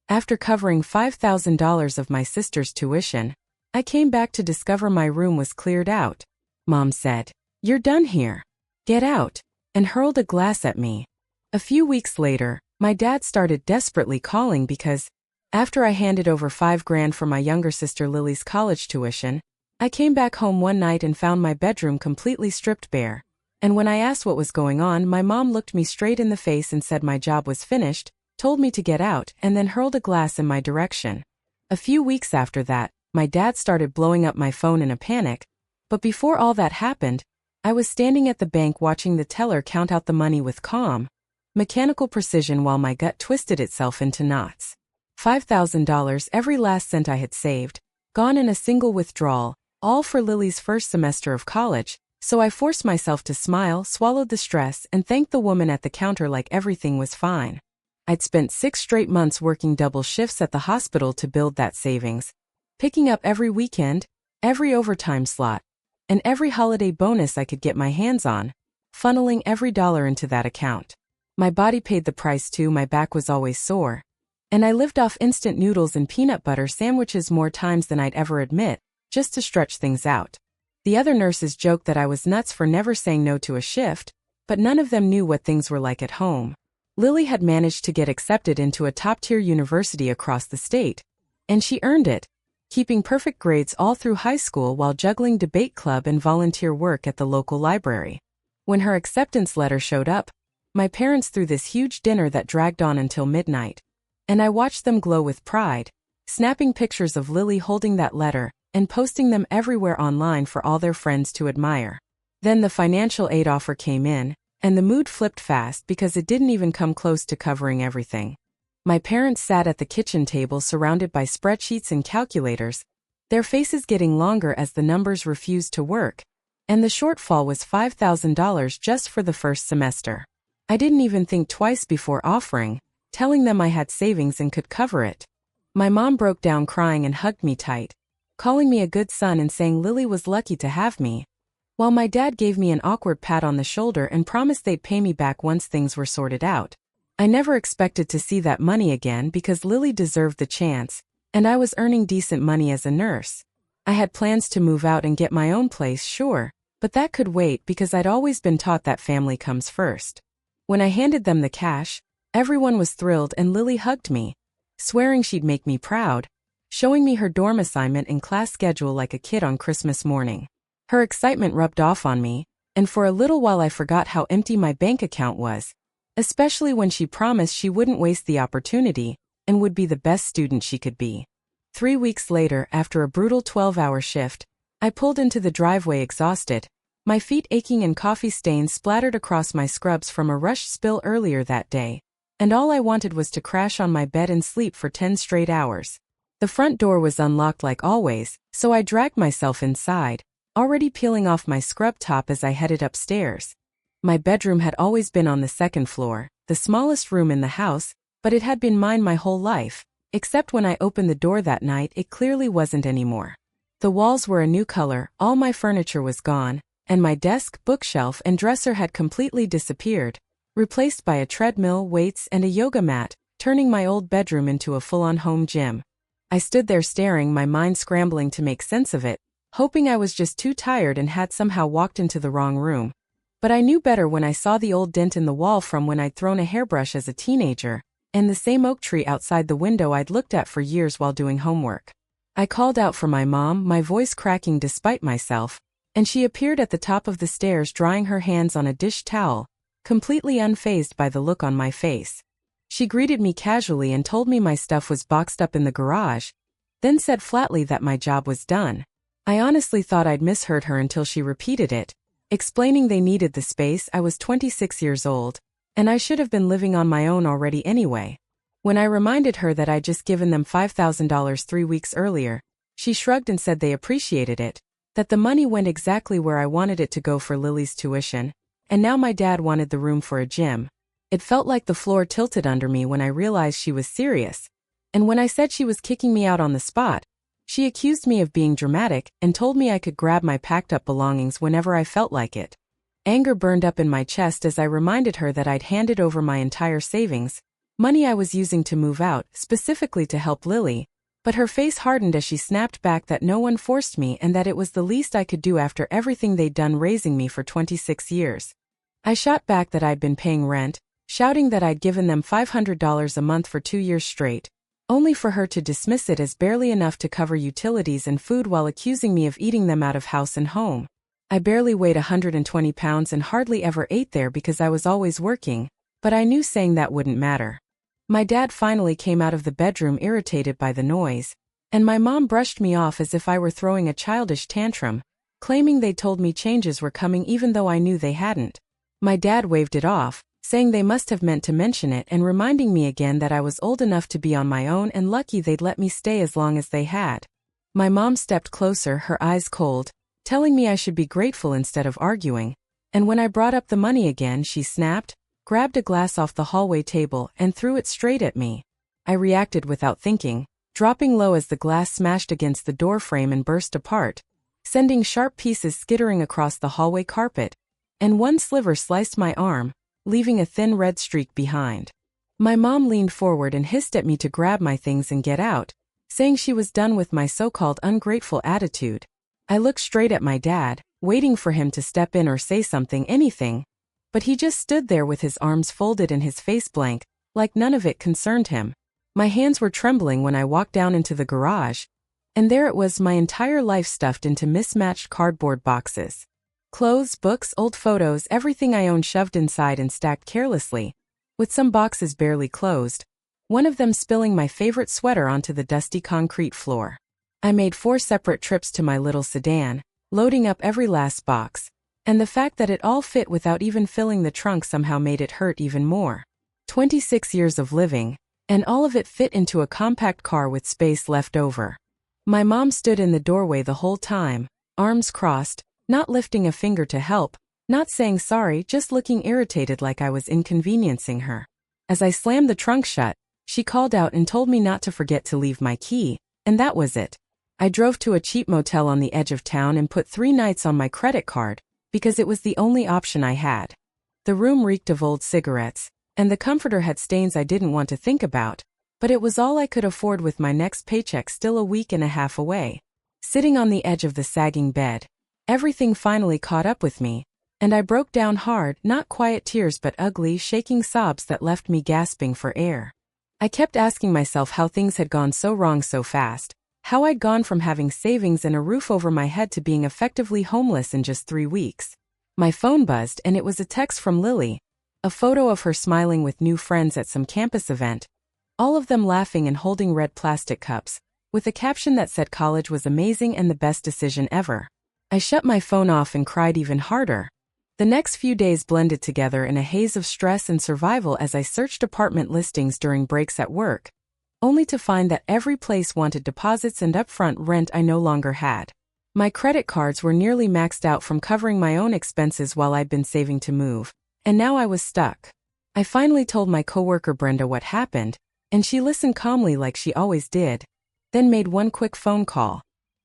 After covering $5,000 of my sister's tuition, I came back to discover my room was cleared out. Mom said, "You're done here. Get out," and hurled a glass at me. A few weeks later, my dad started desperately calling because, after I handed over $5,000 for my younger sister Lily's college tuition, I came back home one night and found my bedroom completely stripped bare. And when I asked what was going on, my mom looked me straight in the face and said my job was finished, told me to get out, and then hurled a glass in my direction. A few weeks after that, my dad started blowing up my phone in a panic, but before all that happened, I was standing at the bank watching the teller count out the money with calm, mechanical precision while my gut twisted itself into knots. $5,000, every last cent I had saved, gone in a single withdrawal, all for Lily's first semester of college, so I forced myself to smile, swallowed the stress, and thanked the woman at the counter like everything was fine. I'd spent 6 straight months working double shifts at the hospital to build that savings, picking up every weekend, every overtime slot, and every holiday bonus I could get my hands on, funneling every dollar into that account. My body paid the price too. My back was always sore, and I lived off instant noodles and peanut butter sandwiches more times than I'd ever admit, just to stretch things out. The other nurses joked that I was nuts for never saying no to a shift, but none of them knew what things were like at home. Lily had managed to get accepted into a top-tier university across the state, and she earned it, keeping perfect grades all through high school while juggling debate club and volunteer work at the local library. When her acceptance letter showed up, my parents threw this huge dinner that dragged on until midnight, and I watched them glow with pride, snapping pictures of Lily holding that letter and posting them everywhere online for all their friends to admire. Then the financial aid offer came in, and the mood flipped fast because it didn't even come close to covering everything. My parents sat at the kitchen table surrounded by spreadsheets and calculators, their faces getting longer as the numbers refused to work, and the shortfall was $5,000 just for the first semester. I didn't even think twice before offering, telling them I had savings and could cover it. My mom broke down crying and hugged me tight, calling me a good son and saying Lily was lucky to have me, while my dad gave me an awkward pat on the shoulder and promised they'd pay me back once things were sorted out. I never expected to see that money again because Lily deserved the chance, and I was earning decent money as a nurse. I had plans to move out and get my own place, sure, but that could wait because I'd always been taught that family comes first. When I handed them the cash, everyone was thrilled and Lily hugged me, swearing she'd make me proud, showing me her dorm assignment and class schedule like a kid on Christmas morning. Her excitement rubbed off on me, and for a little while I forgot how empty my bank account was, especially when she promised she wouldn't waste the opportunity and would be the best student she could be. 3 weeks later, after a brutal 12-hour shift, I pulled into the driveway exhausted, my feet aching and coffee stains splattered across my scrubs from a rush spill earlier that day, and all I wanted was to crash on my bed and sleep for 10 straight hours. The front door was unlocked like always, so I dragged myself inside, already peeling off my scrub top as I headed upstairs. My bedroom had always been on the second floor, the smallest room in the house, but it had been mine my whole life, except when I opened the door that night it clearly wasn't anymore. The walls were a new color, all my furniture was gone, and my desk, bookshelf, and dresser had completely disappeared, replaced by a treadmill, weights, and a yoga mat, turning my old bedroom into a full-on home gym. I stood there staring, my mind scrambling to make sense of it, hoping I was just too tired and had somehow walked into the wrong room. But I knew better when I saw the old dent in the wall from when I'd thrown a hairbrush as a teenager, and the same oak tree outside the window I'd looked at for years while doing homework. I called out for my mom, my voice cracking despite myself, and she appeared at the top of the stairs drying her hands on a dish towel, completely unfazed by the look on my face. She greeted me casually and told me my stuff was boxed up in the garage, then said flatly that my job was done. I honestly thought I'd misheard her until she repeated it, explaining they needed the space. I was 26 years old, and I should have been living on my own already anyway. When I reminded her that I'd just given them $5,000 3 weeks earlier, she shrugged and said they appreciated it, that the money went exactly where I wanted it to go for Lily's tuition, and now my dad wanted the room for a gym. It felt like the floor tilted under me when I realized she was serious, and when I said she was kicking me out on the spot, she accused me of being dramatic and told me I could grab my packed-up belongings whenever I felt like it. Anger burned up in my chest as I reminded her that I'd handed over my entire savings, Money I was using to move out, specifically to help Lily, but her face hardened as she snapped back that no one forced me and that it was the least I could do after everything they'd done raising me for 26 years. I shot back that I'd been paying rent, shouting that I'd given them $500 a month for 2 years straight, only for her to dismiss it as barely enough to cover utilities and food while accusing me of eating them out of house and home. I barely weighed 120 pounds and hardly ever ate there because I was always working, but I knew saying that wouldn't matter. My dad finally came out of the bedroom irritated by the noise, and my mom brushed me off as if I were throwing a childish tantrum, claiming they'd told me changes were coming even though I knew they hadn't. My dad waved it off, saying they must have meant to mention it and reminding me again that I was old enough to be on my own and lucky they'd let me stay as long as they had. My mom stepped closer, her eyes cold, telling me I should be grateful instead of arguing, and when I brought up the money again she snapped, grabbed a glass off the hallway table and threw it straight at me. I reacted without thinking, dropping low as the glass smashed against the door frame and burst apart, sending sharp pieces skittering across the hallway carpet, and one sliver sliced my arm, leaving a thin red streak behind. My mom leaned forward and hissed at me to grab my things and get out, saying she was done with my so-called ungrateful attitude. I looked straight at my dad, waiting for him to step in or say something, anything, but he just stood there with his arms folded and his face blank, like none of it concerned him. My hands were trembling when I walked down into the garage, and there it was, my entire life stuffed into mismatched cardboard boxes. Clothes, books, old photos, everything I owned shoved inside and stacked carelessly, with some boxes barely closed, one of them spilling my favorite sweater onto the dusty concrete floor. I made 4 separate trips to my little sedan, loading up every last box, and the fact that it all fit without even filling the trunk somehow made it hurt even more. 26 years of living, and all of it fit into a compact car with space left over. My mom stood in the doorway the whole time, arms crossed, not lifting a finger to help, not saying sorry, just looking irritated like I was inconveniencing her. As I slammed the trunk shut, she called out and told me not to forget to leave my key, and that was it. I drove to a cheap motel on the edge of town and put 3 nights on my credit card, because it was the only option I had. The room reeked of old cigarettes, and the comforter had stains I didn't want to think about, but it was all I could afford with my next paycheck still a week and a half away. Sitting on the edge of the sagging bed, everything finally caught up with me, and I broke down hard, not quiet tears but ugly, shaking sobs that left me gasping for air. I kept asking myself how things had gone so wrong so fast, how I'd gone from having savings and a roof over my head to being effectively homeless in just 3 weeks. My phone buzzed and it was a text from Lily, a photo of her smiling with new friends at some campus event, all of them laughing and holding red plastic cups, with a caption that said college was amazing and the best decision ever. I shut my phone off and cried even harder. The next few days blended together in a haze of stress and survival as I searched apartment listings during breaks at work, only to find that every place wanted deposits and upfront rent I no longer had. My credit cards were nearly maxed out from covering my own expenses while I'd been saving to move, and now I was stuck. I finally told my coworker Brenda what happened, and she listened calmly like she always did, then made one quick phone call.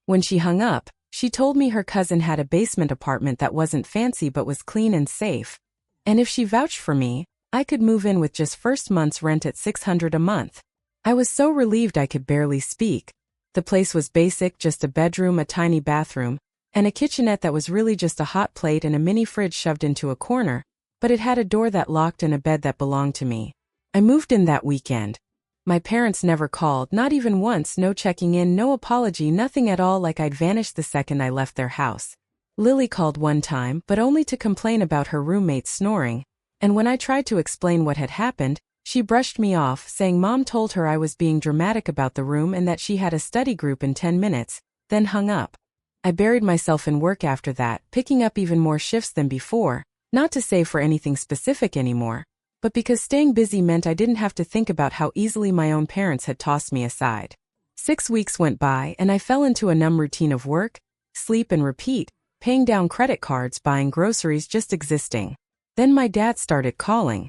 When she hung up, she told me her cousin had a basement apartment that wasn't fancy but was clean and safe, and if she vouched for me, I could move in with just first month's rent at $600 a month. I was so relieved I could barely speak. The place was basic, just a bedroom, a tiny bathroom, and a kitchenette that was really just a hot plate and a mini fridge shoved into a corner, but it had a door that locked and a bed that belonged to me. I moved in that weekend. My parents never called, not even once, no checking in, no apology, nothing at all, like I'd vanished the second I left their house. Lily called one time, but only to complain about her roommates snoring, and when I tried to explain what had happened, she brushed me off, saying Mom told her I was being dramatic about the room and that she had a study group in 10 minutes, then hung up. I buried myself in work after that, picking up even more shifts than before, not to say for anything specific anymore, but because staying busy meant I didn't have to think about how easily my own parents had tossed me aside. 6 weeks went by and I fell into a numb routine of work, sleep and repeat, paying down credit cards, buying groceries, just existing. Then my dad started calling.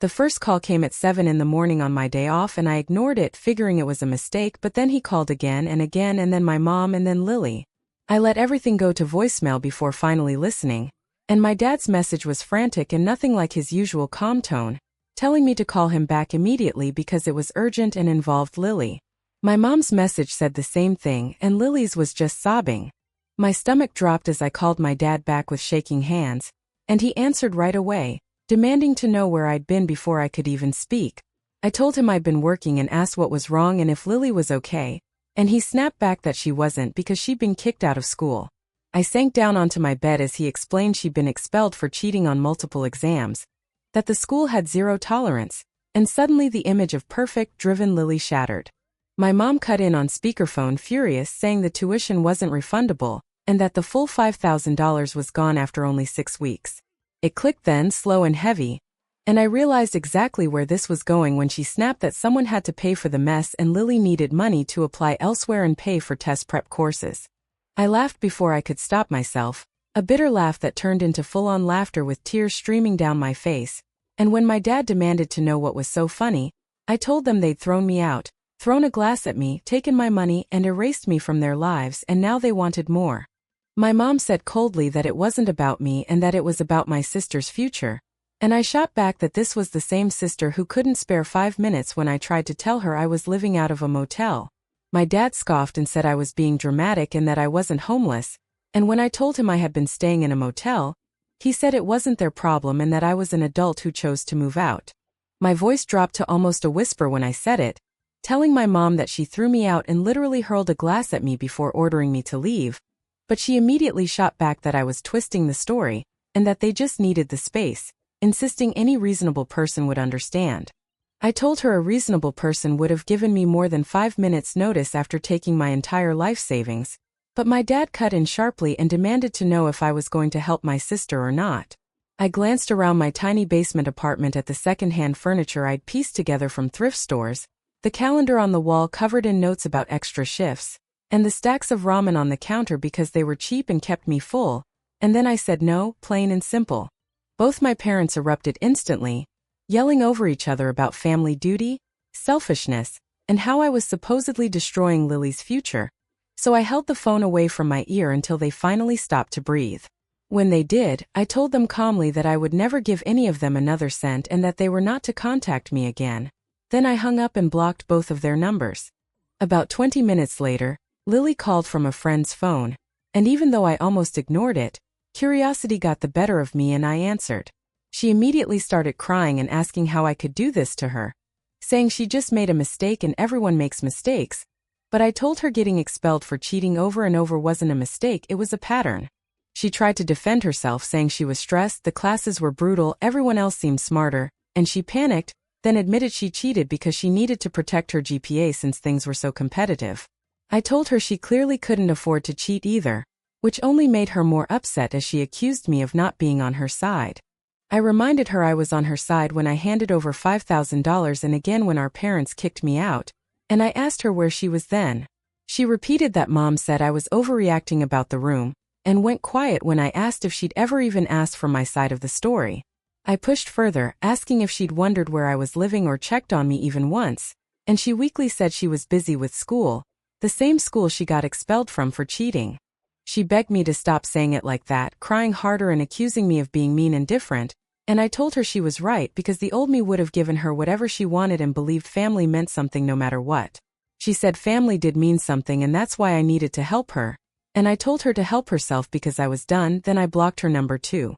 The first call came at 7 in the morning on my day off and I ignored it, figuring it was a mistake, but then he called again, and then my mom, and then Lily. I let everything go to voicemail before finally listening, and my dad's message was frantic and nothing like his usual calm tone. telling me to call him back immediately because it was urgent and involved Lily. My mom's message said the same thing, and Lily's was just sobbing. My stomach dropped as I called my dad back with shaking hands, and he answered right away, demanding to know where I'd been before I could even speak. I told him I'd been working and asked what was wrong and if Lily was okay, and he snapped back that she wasn't because she'd been kicked out of school. I sank down onto my bed as he explained she'd been expelled for cheating on multiple exams, that the school had zero tolerance, and suddenly the image of perfect, driven Lily shattered. My mom cut in on speakerphone furious, saying the tuition wasn't refundable, and that the full $5,000 was gone after only 6 weeks. It clicked then, slow and heavy, and I realized exactly where this was going when she snapped that someone had to pay for the mess and Lily needed money to apply elsewhere and pay for test prep courses. I laughed before I could stop myself, a bitter laugh that turned into full-on laughter with tears streaming down my face, and when my dad demanded to know what was so funny, I told them they'd thrown me out, thrown a glass at me, taken my money, and erased me from their lives, and now they wanted more. My mom said coldly that it wasn't about me and that it was about my sister's future, and I shot back that this was the same sister who couldn't spare 5 minutes when I tried to tell her I was living out of a motel. My dad scoffed and said I was being dramatic and that I wasn't homeless, and when I told him I had been staying in a motel, he said it wasn't their problem and that I was an adult who chose to move out. My voice dropped to almost a whisper when I said it, telling my mom that she threw me out and literally hurled a glass at me before ordering me to leave, but she immediately shot back that I was twisting the story, and that they just needed the space, insisting any reasonable person would understand. I told her a reasonable person would have given me more than 5 minutes notice after taking my entire life savings, but my dad cut in sharply and demanded to know if I was going to help my sister or not. I glanced around my tiny basement apartment at the second-hand furniture I'd pieced together from thrift stores, the calendar on the wall covered in notes about extra shifts, and the stacks of ramen on the counter because they were cheap and kept me full, and then I said no, plain and simple. Both my parents erupted instantly, yelling over each other about family duty, selfishness, and how I was supposedly destroying Lily's future, so I held the phone away from my ear until they finally stopped to breathe. When they did, I told them calmly that I would never give any of them another cent and that they were not to contact me again. Then I hung up and blocked both of their numbers. About 20 minutes later, Lily called from a friend's phone, and even though I almost ignored it, curiosity got the better of me and I answered. She immediately started crying and asking how I could do this to her, saying she just made a mistake and everyone makes mistakes, but I told her getting expelled for cheating over and over wasn't a mistake, it was a pattern. She tried to defend herself, saying she was stressed, the classes were brutal, everyone else seemed smarter, and she panicked, then admitted she cheated because she needed to protect her GPA since things were so competitive. I told her she clearly couldn't afford to cheat either, which only made her more upset as she accused me of not being on her side. I reminded her I was on her side when I handed over $5,000 and again when our parents kicked me out, and I asked her where she was then. She repeated that Mom said I was overreacting about the room, and went quiet when I asked if she'd ever even asked for my side of the story. I pushed further, asking if she'd wondered where I was living or checked on me even once, and she weakly said she was busy with school, the same school she got expelled from for cheating. She begged me to stop saying it like that, crying harder and accusing me of being mean and different, and I told her she was right because the old me would have given her whatever she wanted and believed family meant something no matter what. She said family did mean something and that's why I needed to help her, and I told her to help herself because I was done, then I blocked her number too.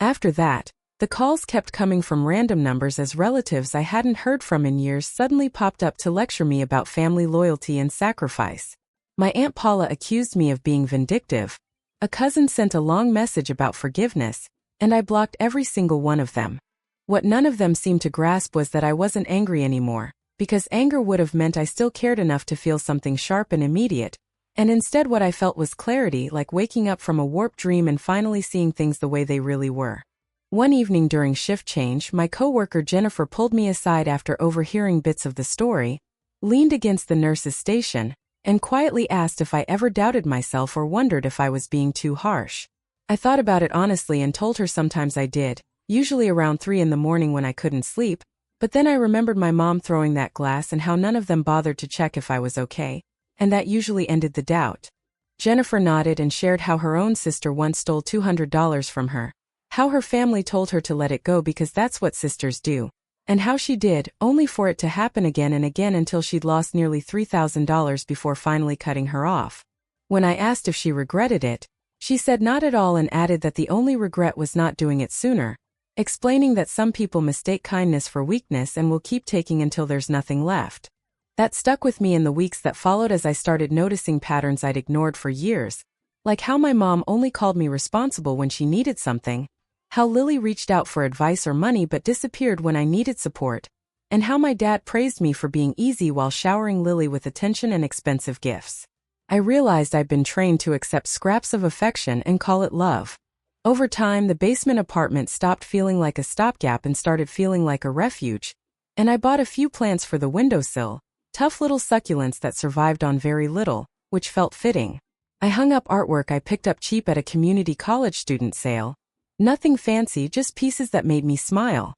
After that, the calls kept coming from random numbers as relatives I hadn't heard from in years suddenly popped up to lecture me about family loyalty and sacrifice. My Aunt Paula accused me of being vindictive. A cousin sent a long message about forgiveness, and I blocked every single one of them. What none of them seemed to grasp was that I wasn't angry anymore, because anger would have meant I still cared enough to feel something sharp and immediate, and instead what I felt was clarity, like waking up from a warped dream and finally seeing things the way they really were. One evening during shift change, my coworker Jennifer pulled me aside after overhearing bits of the story, leaned against the nurse's station, and quietly asked if I ever doubted myself or wondered if I was being too harsh. I thought about it honestly and told her sometimes I did, usually around 3 in the morning when I couldn't sleep, but then I remembered my mom throwing that glass and how none of them bothered to check if I was okay, and that usually ended the doubt. Jennifer nodded and shared how her own sister once stole $200 from her, how her family told her to let it go because that's what sisters do, And how she did, only for it to happen again and again until she'd lost nearly $3,000 before finally cutting her off. When I asked if she regretted it, she said not at all and added that the only regret was not doing it sooner, explaining that some people mistake kindness for weakness and will keep taking until there's nothing left. That stuck with me in the weeks that followed as I started noticing patterns I'd ignored for years, like how my mom only called me responsible when she needed something, how Lily reached out for advice or money but disappeared when I needed support, and how my dad praised me for being easy while showering Lily with attention and expensive gifts. I realized I'd been trained to accept scraps of affection and call it love. Over time, the basement apartment stopped feeling like a stopgap and started feeling like a refuge, and I bought a few plants for the windowsill, tough little succulents that survived on very little, which felt fitting. I hung up artwork I picked up cheap at a community college student sale. Nothing fancy, just pieces that made me smile.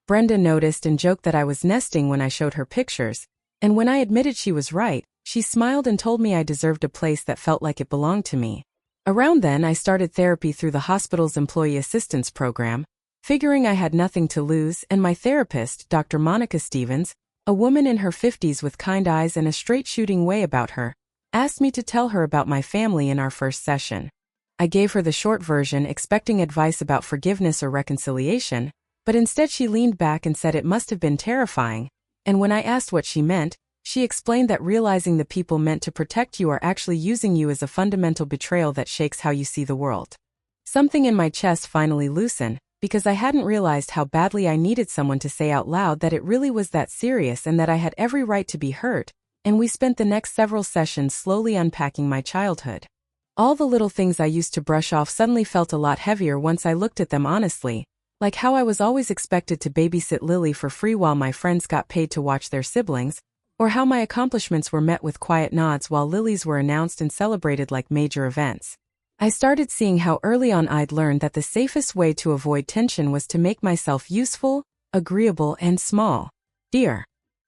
Brenda noticed and joked that I was nesting when I showed her pictures, and when I admitted she was right, she smiled and told me I deserved a place that felt like it belonged to me. Around then, I started therapy through the hospital's employee assistance program, figuring I had nothing to lose, and my therapist, Dr. Monica Stevens, a woman in her 50s with kind eyes and a straight-shooting way about her, asked me to tell her about my family in our first session. I gave her the short version, expecting advice about forgiveness or reconciliation, but instead she leaned back and said it must have been terrifying, and when I asked what she meant, she explained that realizing the people meant to protect you are actually using you is a fundamental betrayal that shakes how you see the world. Something in my chest finally loosened, because I hadn't realized how badly I needed someone to say out loud that it really was that serious and that I had every right to be hurt, and we spent the next several sessions slowly unpacking my childhood. All the little things I used to brush off suddenly felt a lot heavier once I looked at them honestly, like how I was always expected to babysit Lily for free while my friends got paid to watch their siblings, or how my accomplishments were met with quiet nods while Lily's were announced and celebrated like major events. I started seeing how early on I'd learned that the safest way to avoid tension was to make myself useful, agreeable, and small. Dear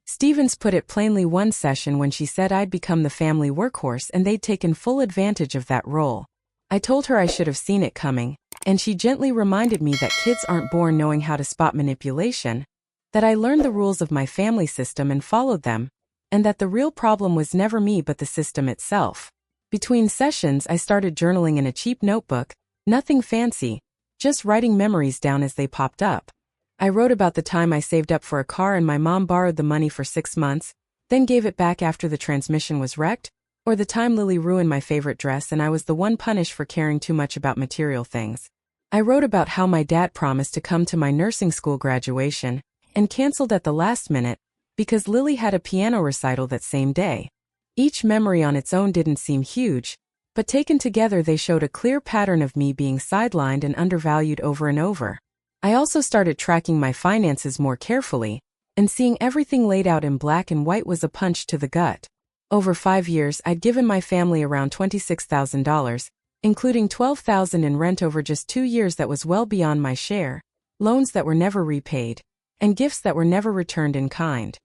Stevens put it plainly one session when she said I'd become the family workhorse and they'd taken full advantage of that role. I told her I should have seen it coming, and she gently reminded me that kids aren't born knowing how to spot manipulation, that I learned the rules of my family system and followed them, and that the real problem was never me but the system itself. Between sessions, I started journaling in a cheap notebook, nothing fancy, just writing memories down as they popped up. I wrote about the time I saved up for a car and my mom borrowed the money for 6 months, then gave it back after the transmission was wrecked, or the time Lily ruined my favorite dress and I was the one punished for caring too much about material things. I wrote about how my dad promised to come to my nursing school graduation and canceled at the last minute, because Lily had a piano recital that same day. Each memory on its own didn't seem huge, but taken together they showed a clear pattern of me being sidelined and undervalued over and over. I also started tracking my finances more carefully, and seeing everything laid out in black and white was a punch to the gut. Over 5 years, I'd given my family around $26,000, including $12,000 in rent over just 2 years that was well beyond my share, loans that were never repaid, and gifts that were never returned in kind.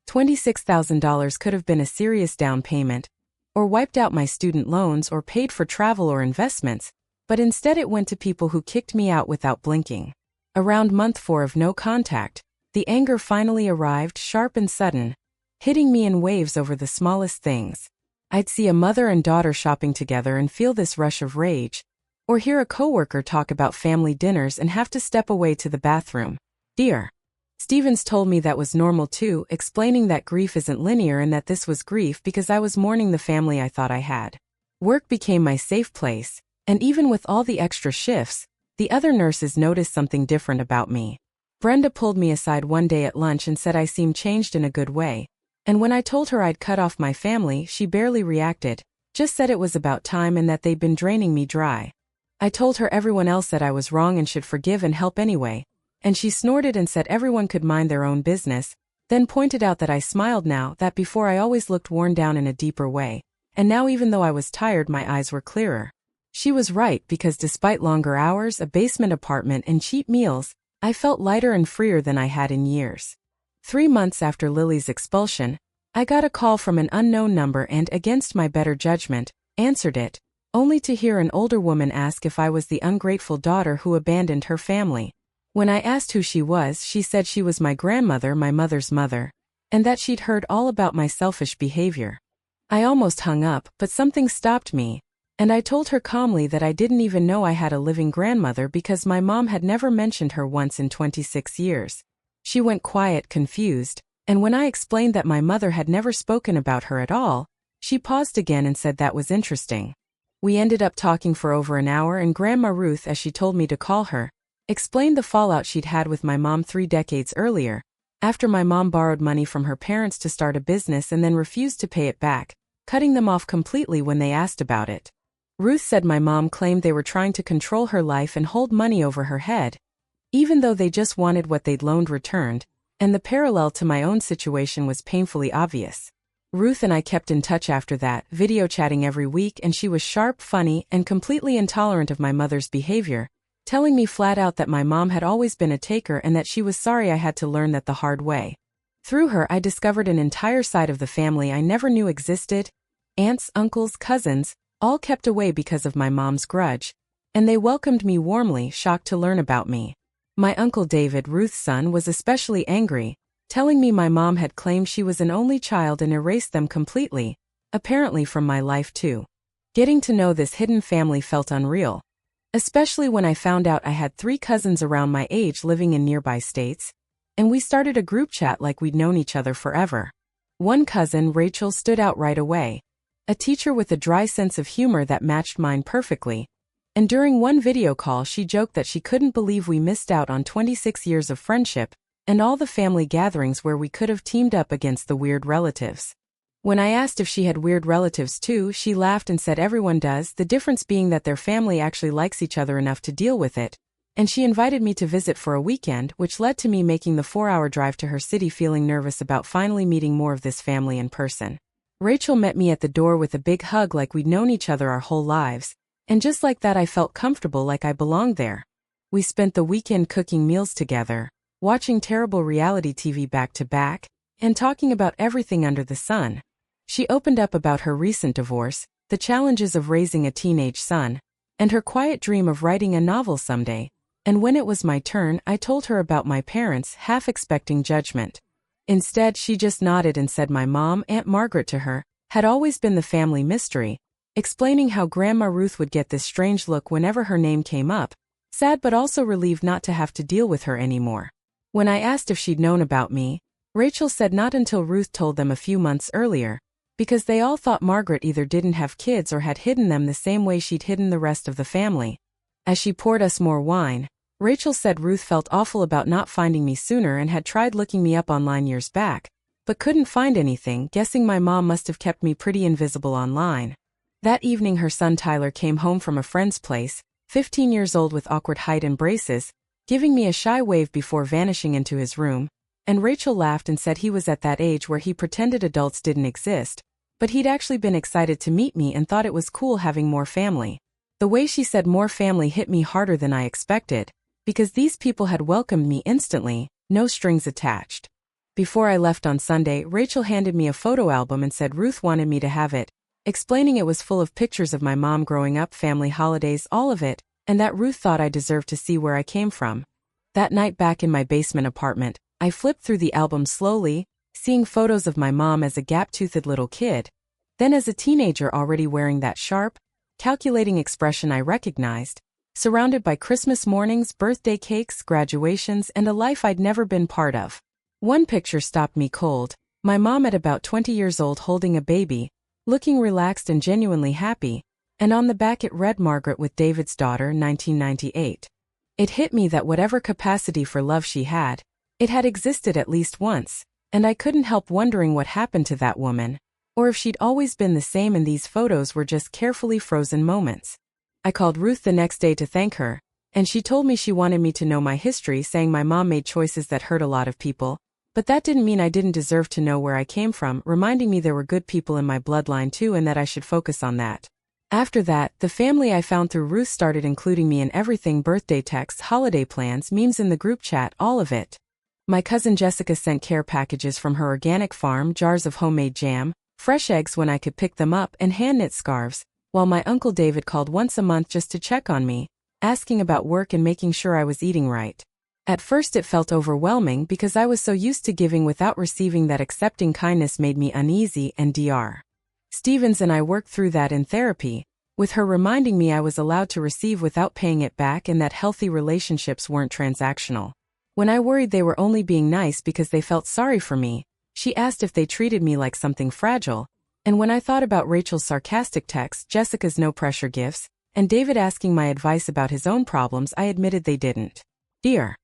$26,000 could have been a serious down payment, or wiped out my student loans or paid for travel or investments, but instead it went to people who kicked me out without blinking. Around month 4 of no contact, the anger finally arrived, sharp and sudden, hitting me in waves over the smallest things. I'd see a mother and daughter shopping together and feel this rush of rage, or hear a coworker talk about family dinners and have to step away to the bathroom. Dear Stevens told me that was normal too, explaining that grief isn't linear and that this was grief because I was mourning the family I thought I had. Work became my safe place, and even with all the extra shifts, the other nurses noticed something different about me. Brenda pulled me aside one day at lunch and said I seemed changed in a good way, and when I told her I'd cut off my family, she barely reacted, just said it was about time and that they'd been draining me dry. I told her everyone else said I was wrong and should forgive and help anyway, and she snorted and said everyone could mind their own business, then pointed out that I smiled now, that before I always looked worn down in a deeper way, and now even though I was tired my eyes were clearer. She was right, because despite longer hours, a basement apartment, and cheap meals, I felt lighter and freer than I had in years. 3 months after Lily's expulsion, I got a call from an unknown number and, against my better judgment, answered it, only to hear an older woman ask if I was the ungrateful daughter who abandoned her family. When I asked who she was, she said she was my grandmother, my mother's mother, and that she'd heard all about my selfish behavior. I almost hung up, but something stopped me, and I told her calmly that I didn't even know I had a living grandmother because my mom had never mentioned her once in 26 years. She went quiet, confused, and when I explained that my mother had never spoken about her at all, she paused again and said that was interesting. We ended up talking for over an hour, and Grandma Ruth, as she told me to call her, explained the fallout she'd had with my mom 3 decades earlier, after my mom borrowed money from her parents to start a business and then refused to pay it back, cutting them off completely when they asked about it. Ruth said my mom claimed they were trying to control her life and hold money over her head, even though they just wanted what they'd loaned returned, and the parallel to my own situation was painfully obvious. Ruth and I kept in touch after that, video chatting every week, and she was sharp, funny, and completely intolerant of my mother's behavior, telling me flat out that my mom had always been a taker and that she was sorry I had to learn that the hard way. Through her, I discovered an entire side of the family I never knew existed. Aunts, uncles, cousins, all kept away because of my mom's grudge, and they welcomed me warmly, shocked to learn about me. My uncle David, Ruth's son, was especially angry, telling me my mom had claimed she was an only child and erased them completely, apparently from my life too. Getting to know this hidden family felt unreal, especially when I found out I had 3 cousins around my age living in nearby states, and we started a group chat like we'd known each other forever. One cousin, Rachel, stood out right away, a teacher with a dry sense of humor that matched mine perfectly, and during one video call she joked that she couldn't believe we missed out on 26 years of friendship and all the family gatherings where we could have teamed up against the weird relatives. When I asked if she had weird relatives too, she laughed and said everyone does, the difference being that their family actually likes each other enough to deal with it, and she invited me to visit for a weekend, which led to me making the 4-hour drive to her city, feeling nervous about finally meeting more of this family in person. Rachel met me at the door with a big hug like we'd known each other our whole lives, and just like that I felt comfortable, like I belonged there. We spent the weekend cooking meals together, watching terrible reality TV back to back, and talking about everything under the sun. She opened up about her recent divorce, the challenges of raising a teenage son, and her quiet dream of writing a novel someday, and when it was my turn, I told her about my parents, half expecting judgment. Instead, she just nodded and said my mom, Aunt Margaret to her, had always been the family mystery, explaining how Grandma Ruth would get this strange look whenever her name came up, sad but also relieved not to have to deal with her anymore. When I asked if she'd known about me, Rachel said not until Ruth told them a few months earlier, because they all thought Margaret either didn't have kids or had hidden them the same way she'd hidden the rest of the family. As she poured us more wine, Rachel said Ruth felt awful about not finding me sooner and had tried looking me up online years back, but couldn't find anything, guessing my mom must have kept me pretty invisible online. That evening her son Tyler came home from a friend's place, 15 years old with awkward height and braces, giving me a shy wave before vanishing into his room, and Rachel laughed and said he was at that age where he pretended adults didn't exist, but he'd actually been excited to meet me and thought it was cool having more family. The way she said more family hit me harder than I expected, because these people had welcomed me instantly, no strings attached. Before I left on Sunday, Rachel handed me a photo album and said Ruth wanted me to have it, explaining it was full of pictures of my mom growing up, family holidays, all of it, and that Ruth thought I deserved to see where I came from. That night back in my basement apartment, I flipped through the album slowly, seeing photos of my mom as a gap-toothed little kid, then as a teenager already wearing that sharp, calculating expression I recognized, surrounded by Christmas mornings, birthday cakes, graduations, and a life I'd never been part of. One picture stopped me cold, my mom at about 20 years old holding a baby, looking relaxed and genuinely happy, and on the back it read Margaret with David's daughter, 1998. It hit me that whatever capacity for love she had, it had existed at least once, and I couldn't help wondering what happened to that woman, or if she'd always been the same and these photos were just carefully frozen moments. I called Ruth the next day to thank her, and she told me she wanted me to know my history, saying my mom made choices that hurt a lot of people, but that didn't mean I didn't deserve to know where I came from, reminding me there were good people in my bloodline too and that I should focus on that. After that, the family I found through Ruth started including me in everything: birthday texts, holiday plans, memes in the group chat, all of it. My cousin Jessica sent care packages from her organic farm, jars of homemade jam, fresh eggs when I could pick them up, and hand-knit scarves, while my Uncle David called once a month just to check on me, asking about work and making sure I was eating right. At first it felt overwhelming because I was so used to giving without receiving that accepting kindness made me uneasy, and Dr. Stevens and I worked through that in therapy, with her reminding me I was allowed to receive without paying it back and that healthy relationships weren't transactional. When I worried they were only being nice because they felt sorry for me, she asked if they treated me like something fragile, and when I thought about Rachel's sarcastic text, Jessica's no-pressure gifts, and David asking my advice about his own problems, I admitted they didn't. Dr.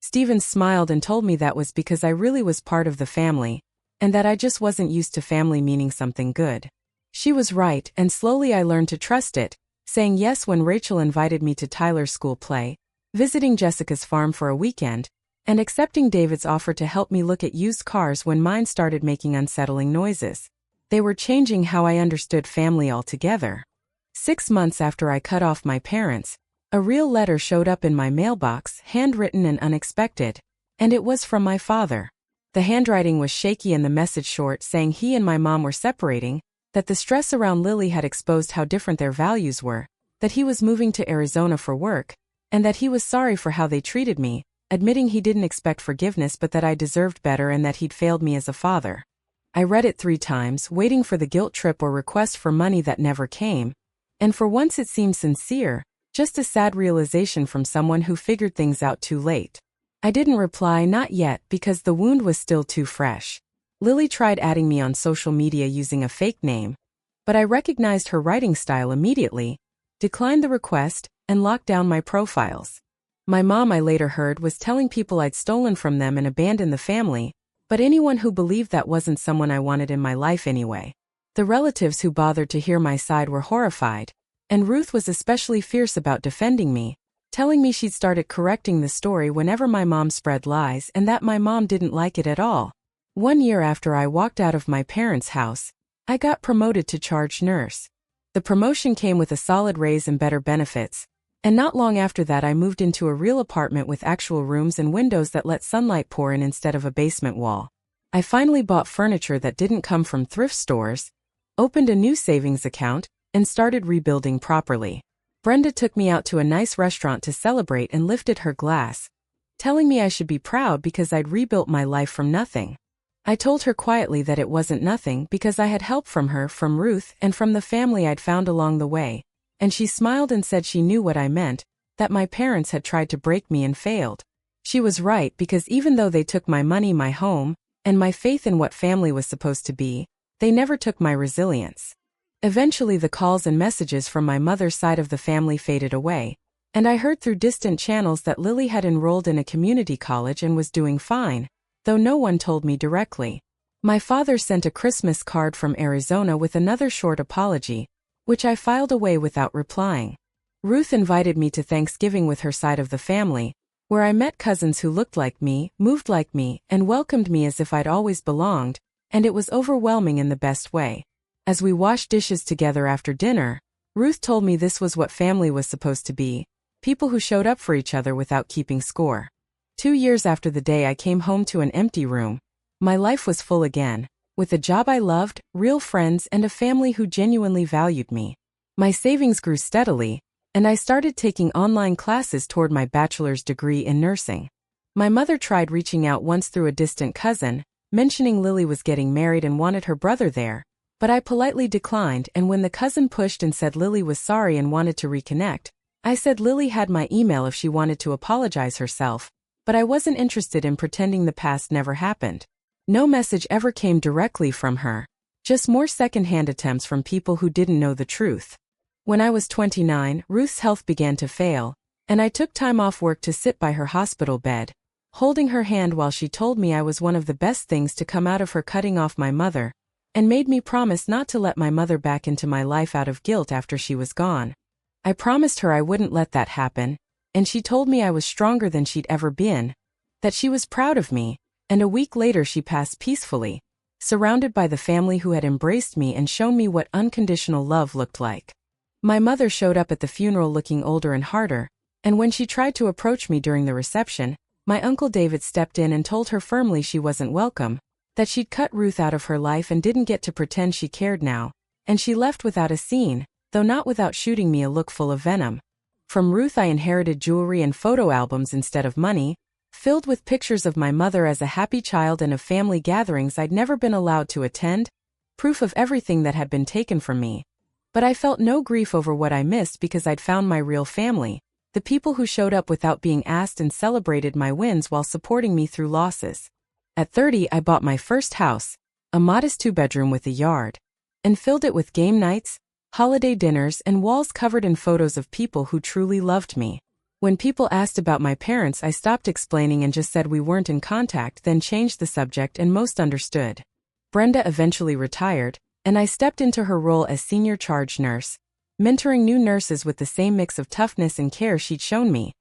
Stevens smiled and told me that was because I really was part of the family, and that I just wasn't used to family meaning something good. She was right, and slowly I learned to trust it, saying yes when Rachel invited me to Tyler's school play, visiting Jessica's farm for a weekend, and accepting David's offer to help me look at used cars when mine started making unsettling noises. They were changing how I understood family altogether. 6 months after I cut off my parents, a real letter showed up in my mailbox, handwritten and unexpected, and it was from my father. The handwriting was shaky and the message short, saying he and my mom were separating, that the stress around Lily had exposed how different their values were, that he was moving to Arizona for work, and that he was sorry for how they treated me, admitting he didn't expect forgiveness but that I deserved better and that he'd failed me as a father. I read it 3 times, waiting for the guilt trip or request for money that never came, and for once it seemed sincere, just a sad realization from someone who figured things out too late. I didn't reply, not yet, because the wound was still too fresh. Lily tried adding me on social media using a fake name, but I recognized her writing style immediately, declined the request, and locked down my profiles. My mom, I later heard, was telling people I'd stolen from them and abandoned the family, but anyone who believed that wasn't someone I wanted in my life anyway. The relatives who bothered to hear my side were horrified, and Ruth was especially fierce about defending me, telling me she'd started correcting the story whenever my mom spread lies and that my mom didn't like it at all. 1 year after I walked out of my parents' house, I got promoted to charge nurse. The promotion came with a solid raise and better benefits, and not long after that I moved into a real apartment with actual rooms and windows that let sunlight pour in instead of a basement wall. I finally bought furniture that didn't come from thrift stores, opened a new savings account, and started rebuilding properly. Brenda took me out to a nice restaurant to celebrate and lifted her glass, telling me I should be proud because I'd rebuilt my life from nothing. I told her quietly that it wasn't nothing because I had help from her, from Ruth, and from the family I'd found along the way, and she smiled and said she knew what I meant, that my parents had tried to break me and failed. She was right because even though they took my money, my home, and my faith in what family was supposed to be, they never took my resilience. Eventually the calls and messages from my mother's side of the family faded away, and I heard through distant channels that Lily had enrolled in a community college and was doing fine, though no one told me directly. My father sent a Christmas card from Arizona with another short apology, which I filed away without replying. Ruth invited me to Thanksgiving with her side of the family, where I met cousins who looked like me, moved like me, and welcomed me as if I'd always belonged, and it was overwhelming in the best way. As we washed dishes together after dinner, Ruth told me this was what family was supposed to be, people who showed up for each other without keeping score. 2 years after the day I came home to an empty room, my life was full again, with a job I loved, real friends, and a family who genuinely valued me. My savings grew steadily, and I started taking online classes toward my bachelor's degree in nursing. My mother tried reaching out once through a distant cousin, mentioning Lily was getting married and wanted her brother there, but I politely declined, and when the cousin pushed and said Lily was sorry and wanted to reconnect, I said Lily had my email if she wanted to apologize herself, but I wasn't interested in pretending the past never happened. No message ever came directly from her, just more secondhand attempts from people who didn't know the truth. When I was 29, Ruth's health began to fail, and I took time off work to sit by her hospital bed, holding her hand while she told me I was one of the best things to come out of her cutting off my mother, and made me promise not to let my mother back into my life out of guilt after she was gone. I promised her I wouldn't let that happen, and she told me I was stronger than she'd ever been, that she was proud of me, and a week later she passed peacefully, surrounded by the family who had embraced me and shown me what unconditional love looked like. My mother showed up at the funeral looking older and harder, and when she tried to approach me during the reception, my Uncle David stepped in and told her firmly she wasn't welcome, that she'd cut Ruth out of her life and didn't get to pretend she cared now, and she left without a scene, though not without shooting me a look full of venom. From Ruth I inherited jewelry and photo albums instead of money, filled with pictures of my mother as a happy child and of family gatherings I'd never been allowed to attend, proof of everything that had been taken from me. But I felt no grief over what I missed because I'd found my real family, the people who showed up without being asked and celebrated my wins while supporting me through losses. At 30, I bought my first house, a modest 2-bedroom with a yard, and filled it with game nights, holiday dinners, and walls covered in photos of people who truly loved me. When people asked about my parents, I stopped explaining and just said we weren't in contact, then changed the subject and most understood. Brenda eventually retired, and I stepped into her role as senior charge nurse, mentoring new nurses with the same mix of toughness and care she'd shown me.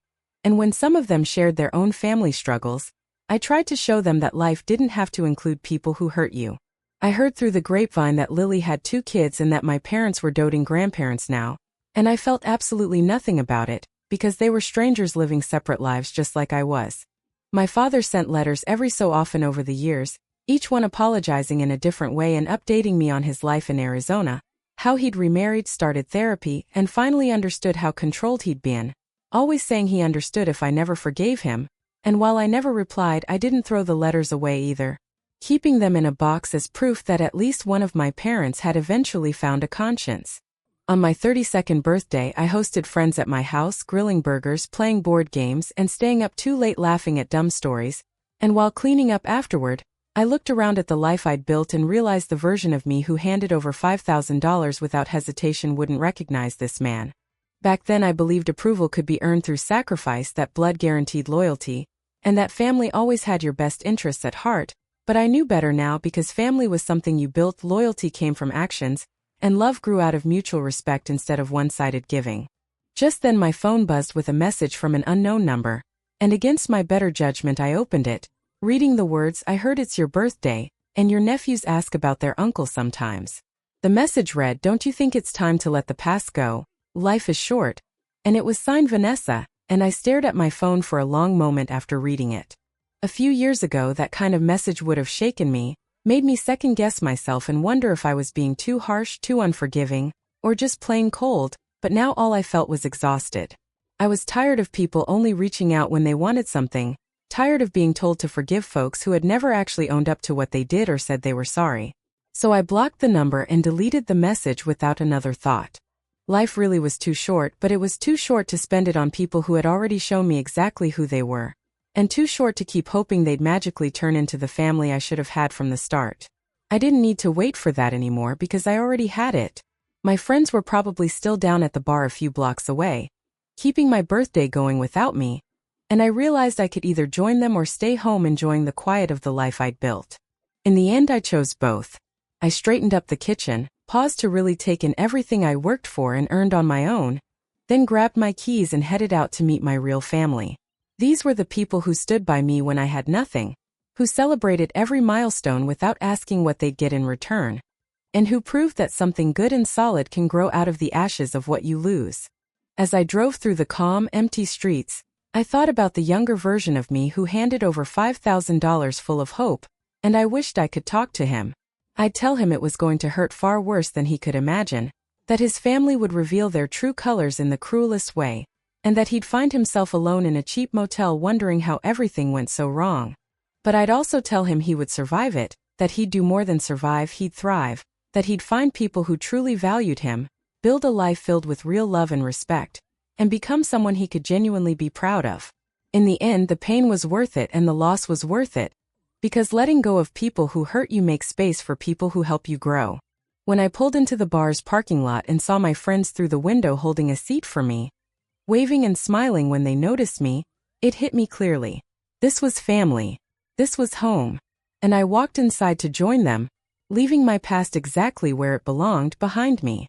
And when some of them shared their own family struggles, I tried to show them that life didn't have to include people who hurt you. I heard through the grapevine that Lily had 2 kids and that my parents were doting grandparents now, and I felt absolutely nothing about it, because they were strangers living separate lives just like I was. My father sent letters every so often over the years, each one apologizing in a different way and updating me on his life in Arizona, how he'd remarried, started therapy, and finally understood how controlled he'd been, always saying he understood if I never forgave him, and while I never replied, I didn't throw the letters away either, keeping them in a box as proof that at least one of my parents had eventually found a conscience. On my 32nd birthday, I hosted friends at my house, grilling burgers, playing board games, and staying up too late laughing at dumb stories, and while cleaning up afterward, I looked around at the life I'd built and realized the version of me who handed over $5,000 without hesitation wouldn't recognize this man. Back then I believed approval could be earned through sacrifice, that blood guaranteed loyalty, and that family always had your best interests at heart, but I knew better now because family was something you built, loyalty came from actions, and love grew out of mutual respect instead of one-sided giving. Just then my phone buzzed with a message from an unknown number, and against my better judgment I opened it, reading the words, "I heard it's your birthday, and your nephews ask about their uncle sometimes." The message read, "Don't you think it's time to let the past go? Life is short," and it was signed Vanessa, and I stared at my phone for a long moment after reading it. A few years ago that kind of message would have shaken me, made me second-guess myself and wonder if I was being too harsh, too unforgiving, or just plain cold, but now all I felt was exhausted. I was tired of people only reaching out when they wanted something, tired of being told to forgive folks who had never actually owned up to what they did or said they were sorry. So I blocked the number and deleted the message without another thought. Life really was too short, but it was too short to spend it on people who had already shown me exactly who they were, and too short to keep hoping they'd magically turn into the family I should have had from the start. I didn't need to wait for that anymore because I already had it. My friends were probably still down at the bar a few blocks away, keeping my birthday going without me, and I realized I could either join them or stay home enjoying the quiet of the life I'd built. In the end I chose both. I straightened up the kitchen, paused to really take in everything I worked for and earned on my own, then grabbed my keys and headed out to meet my real family. These were the people who stood by me when I had nothing, who celebrated every milestone without asking what they'd get in return, and who proved that something good and solid can grow out of the ashes of what you lose. As I drove through the calm, empty streets, I thought about the younger version of me who handed over $5,000 full of hope, and I wished I could talk to him. I'd tell him it was going to hurt far worse than he could imagine, that his family would reveal their true colors in the cruelest way, and that he'd find himself alone in a cheap motel wondering how everything went so wrong. But I'd also tell him he would survive it, that he'd do more than survive, he'd thrive, that he'd find people who truly valued him, build a life filled with real love and respect, and become someone he could genuinely be proud of. In the end, the pain was worth it and the loss was worth it, because letting go of people who hurt you makes space for people who help you grow. When I pulled into the bar's parking lot and saw my friends through the window holding a seat for me, waving and smiling when they noticed me, it hit me clearly. This was family. This was home. And I walked inside to join them, leaving my past exactly where it belonged, behind me.